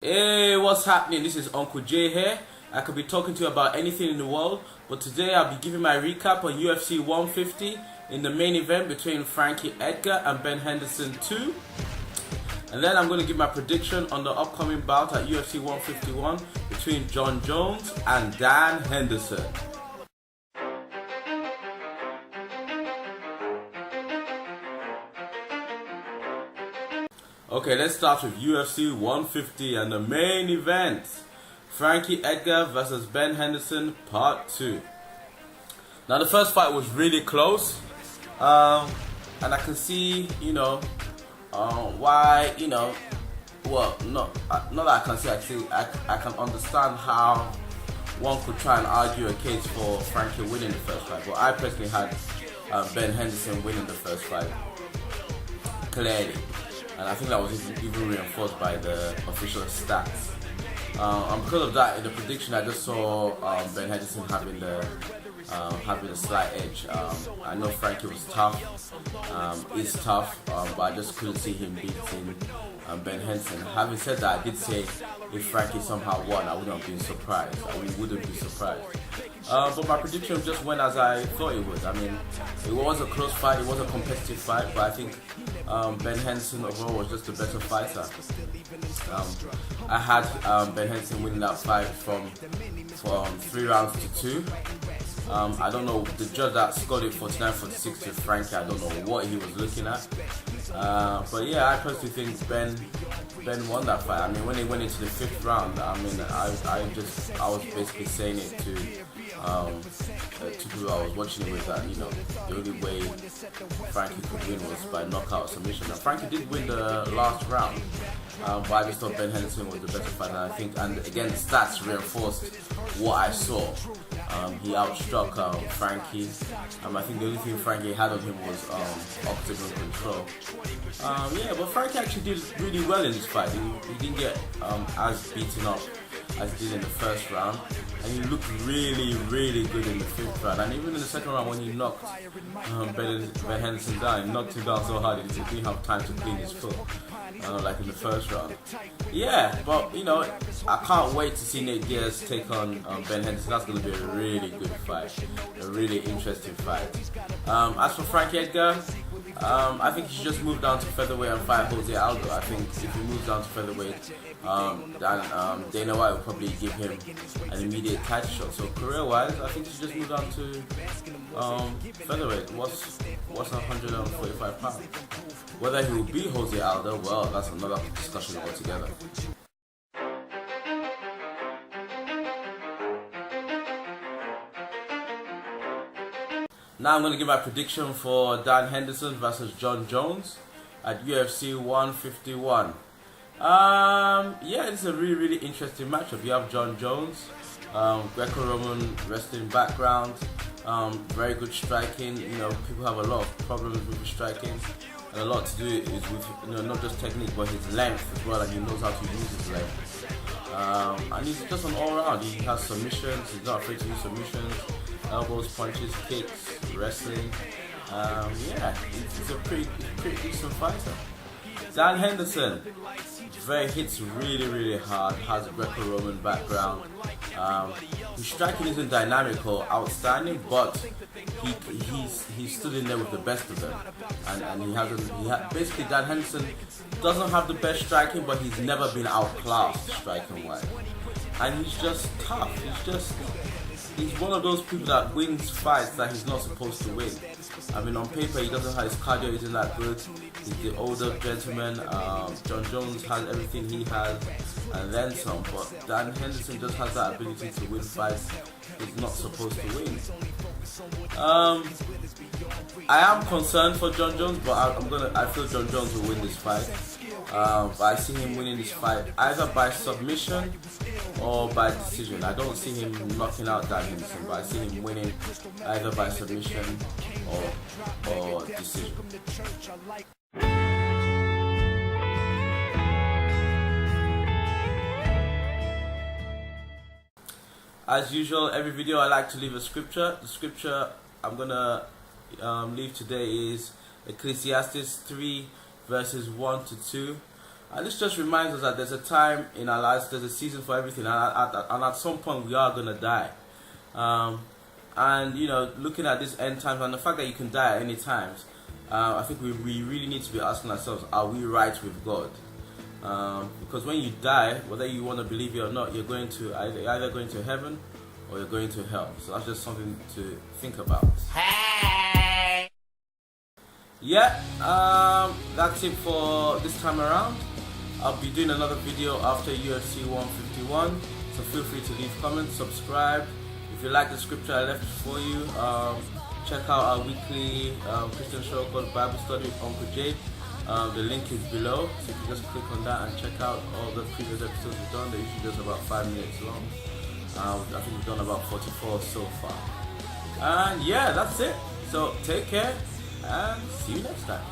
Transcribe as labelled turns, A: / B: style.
A: Hey, what's happening? This is Uncle Jay here. I could be talking to you about anything in the world, but today I'll be giving my recap on UFC 150 in the main event between Frankie Edgar and Ben Henderson 2. And then I'm going to give my prediction on the upcoming bout at UFC 151 between Jon Jones and Dan Henderson. Okay, let's start with UFC 150 and the main event. Frankie Edgar versus Ben Henderson Part 2. Now the first fight was really close. And I can see, why, well, not that I can see, I can understand how one could try and argue a case for Frankie winning the first fight. But I personally had Ben Henderson winning the first fight, clearly. And I think that was even reinforced by the official stats. And because of that, in the prediction, I just saw Ben Henderson having a slight edge. I know Frankie was tough, is tough, but I just couldn't see him beating Ben Henderson. Having said that, I did say if Frankie somehow won, I wouldn't have been surprised. I wouldn't be surprised. But my prediction just went as I thought it would. I mean, it was a close fight, it was a competitive fight, but I think Ben Henderson overall was just a better fighter. I had Ben Henderson winning that fight from 3 rounds to 2. I don't know, the judge that scored it 49-46 to Frankie, I don't know what he was looking at. But yeah, I personally think Ben won that fight. I mean, when they went into the 5th round, I mean, I was basically saying it to people I was watching it with, that the only way Frankie could win was by knockout submission. Now Frankie did win the last round, but I just thought Ben Henderson was the better fighter. I think, and again, the stats reinforced what I saw. He outstruck Frankie. I think the only thing Frankie had on him was octagon control. Yeah, but Frankie actually did really well in this fight. He didn't get as beaten up as he did in the first round, and he looked really, really good in the 5th round. And even in the 2nd round, when he knocked Ben Henderson down, he knocked him down so hard he didn't have time to clean his foot, like in the 1st round. Yeah, but I can't wait to see Nate Diaz take on Ben Henderson. That's going to be a really good fight, a really interesting fight. As for Frankie Edgar, I think he should just move down to featherweight and fight Jose Aldo. I think if he moves down to featherweight, then Dana White will probably give him an immediate title shot. So career-wise, I think he should just move down to featherweight. What's 145 pounds? Whether he will beat Jose Aldo, well, that's another discussion altogether. Now I'm going to give my prediction for Dan Henderson versus Jon Jones at UFC 151. Yeah, it's a really, really interesting matchup. You have Jon Jones, Greco-Roman wrestling background, very good striking. People have a lot of problems with his striking, and a lot to do is with not just technique but his length as well, and he knows how to use his length. And he's just an all-round. He has submissions. He's not afraid to use submissions, elbows, punches, kicks, wrestling. Yeah, he's a pretty decent fighter. Dan Henderson hits really, really hard, has a Greco-Roman background. His striking isn't dynamic or outstanding, but he stood in there with the best of them, and basically Dan Henderson doesn't have the best striking, but he's never been outclassed striking wise, and he's just tough. He's one of those people that wins fights that he's not supposed to win. I mean, on paper, he doesn't have his cardio isn't that good. He's the older gentleman. Jon Jones has everything he has, and then some. But Dan Henderson just has that ability to win fights he's not supposed to win. I am concerned for Jon Jones, but I feel Jon Jones will win this fight. But I see him winning this fight either by submission or by decision. I don't see him knocking out Dan Henderson, but I see him winning either by submission or decision. As usual, every video I like to leave a scripture. The scripture I'm gonna leave today is Ecclesiastes 3 verses 1 to 2. And this just reminds us that there's a time in our lives, there's a season for everything, and at some point we are gonna die. And looking at this end times and the fact that you can die at any time, I think we really need to be asking ourselves, are we right with God? Because when you die, whether you want to believe it or not, you're going to either going to heaven or you're going to hell. So that's just something to think about. Hey! Yeah, that's it for this time around. I'll be doing another video after UFC 151, so feel free to leave comments, subscribe. If you like the scripture I left for you, check out our weekly Christian show called Bible Study with Uncle Jay. The link is below, so you can just click on that and check out all the previous episodes we've done. They're usually just about 5 minutes long. I think we've done about 44 so far. And yeah, that's it. So take care and see you next time.